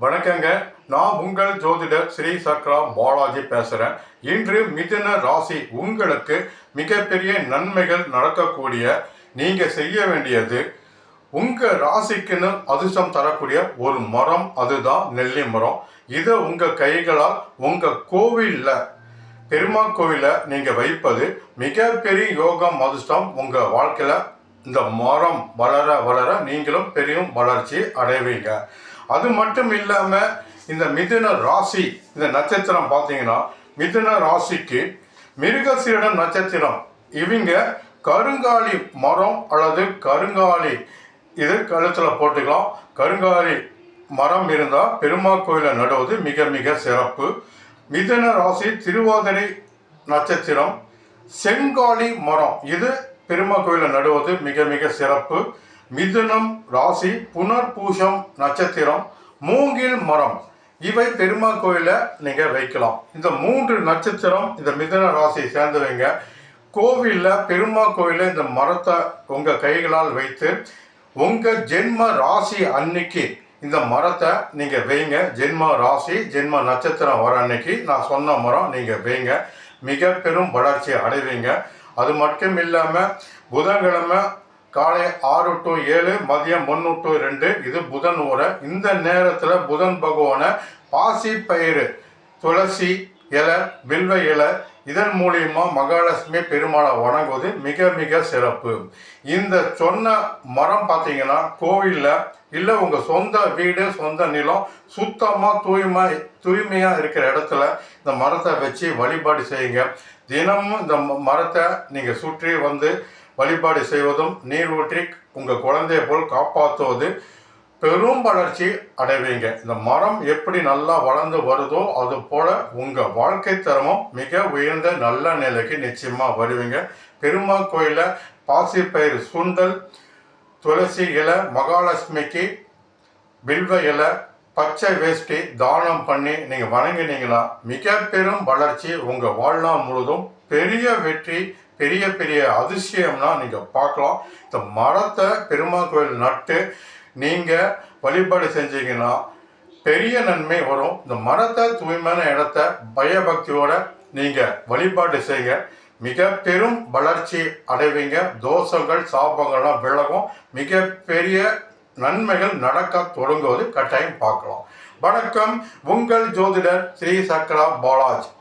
வணக்கங்க. நான் உங்கள் ஜோதிடர் ஸ்ரீ சக்ரா பாலாஜி பேசுகிறேன். இன்று மிதுன ராசி உங்களுக்கு மிகப்பெரிய நன்மைகள் நடக்கக்கூடிய நீங்கள் செய்ய வேண்டியது, உங்கள் ராசிக்குன்னு அதிர்ஷ்டம் தரக்கூடிய ஒரு மரம், அதுதான் நெல்லி மரம். இதை உங்கள் கைகளால் உங்கள் கோவிலில், பெருமாள் கோவிலில் நீங்கள் வைப்பது மிகப்பெரிய யோகம், அதிர்ஷ்டம் உங்கள் வாழ்க்கையில். இந்த மரம் வளர வளர நீங்களும் பெரிய வளர்ச்சி அடைவீங்க. அது மட்டும் இல்லாமல் இந்த மிதுன ராசி, இந்த நட்சத்திரம் பார்த்தீங்கன்னா, மிதுன ராசிக்கு மிருகசீரிடம் நட்சத்திரம். இவங்க கருங்காலி மரம் அல்லது கருங்காலி இது கழுத்தில் போட்டுக்கலாம். கருங்காலி மரம் இருந்தால் பெருமாள் கோயிலை நடுவது மிக மிக சிறப்பு. மிதுன ராசி திருவாதிரை நட்சத்திரம், செங்காலி மரம் இது பெருமாள் கோயிலை நடுவது மிக மிக சிறப்பு. மிதுனம் ராசி புனர்பூசம் நட்சத்திரம், மூங்கில் மரம், இவை பெருமாள் கோயிலில் நீங்கள் வைக்கலாம். இந்த 3 நட்சத்திரம் இந்த மிதுன ராசி சேர்ந்தவங்க கோவிலில், பெருமாள் கோயிலில் இந்த மரத்தை உங்கள் கைகளால் வைத்து உங்கள் ஜென்ம ராசி அன்னைக்கு இந்த மரத்தை நீங்கள் வைங்க. ஜென்ம ராசி, ஜென்ம நட்சத்திரம் வர அன்னைக்கு நான் சொன்ன மரம் நீங்கள் வைங்க. மிக பெரும் வளர்ச்சி அடைவீங்க. அது மட்டும் இல்லாமல் புதன்கிழமை காலை 6 to 7, மதியம் 1 to 2 இது புதன் உரை. இந்த நேரத்தில் புதன் பகவானை பாசி பயிறு, துளசி இலை, வில்வ இலை, இதன் மூலியமா மகாலட்சுமி பெருமாளை வணங்குவது மிக மிக சிறப்பு. இந்த சொன்ன மரம் பார்த்தீங்கன்னா கோவிலில் இல்லை உங்கள் சொந்த வீடு, சொந்த நிலம், சுத்தமாக தூய்மையாக இருக்கிற இடத்துல இந்த மரத்தை வச்சு வழிபாடு செய்யுங்க. தினமும் இந்த மரத்தை நீங்கள் சுற்றி வந்து வழிபாடு செய்வதும், நீர் ஊற்றி உங்கள் குழந்தைய போல் காப்பாற்றுவது பெரும் வளர்ச்சி அடைவீங்க. இந்த மரம் எப்படி நல்லா வளர்ந்து வருதோ அது போல் உங்கள் வாழ்க்கை தரமும் மிக உயர்ந்த நல்ல நிலைக்கு நிச்சயமாக வருவீங்க. பெருமாள் கோயிலில் பாசிப்பயிறு சுண்டல், துளசி இலை, மகாலட்சுமிக்கு வில்வ இலை, பச்சை வேஷ்டி தானம் பண்ணி நீங்கள் வணங்கினீங்கன்னா மிக பெரும் வளர்ச்சி உங்கள் வாழ்நாள் முழுதும் பெரிய வெற்றி, பெரிய பெரிய அதிசயம்னா நீங்கள் பார்க்கலாம். இந்த மரத்தை பெருமாள் கோயில் நட்டு நீங்கள் வழிபாடு செஞ்சீங்கன்னா பெரிய நன்மை வரும். இந்த மரத்தை தூய்மையான இடத்த பயபக்தியோட நீங்கள் வழிபாடு செய்யுங்க. மிக பெரும் வளர்ச்சி அடைவீங்க. தோஷங்கள், சாபங்கள்லாம் விலகும். மிக பெரிய நன்மைகள் நடக்க தொடங்குவது கட்டாயம் பார்க்கலாம். வணக்கம். உங்கள் ஜோதிடர் ஸ்ரீ சக்ரா பாலாஜி.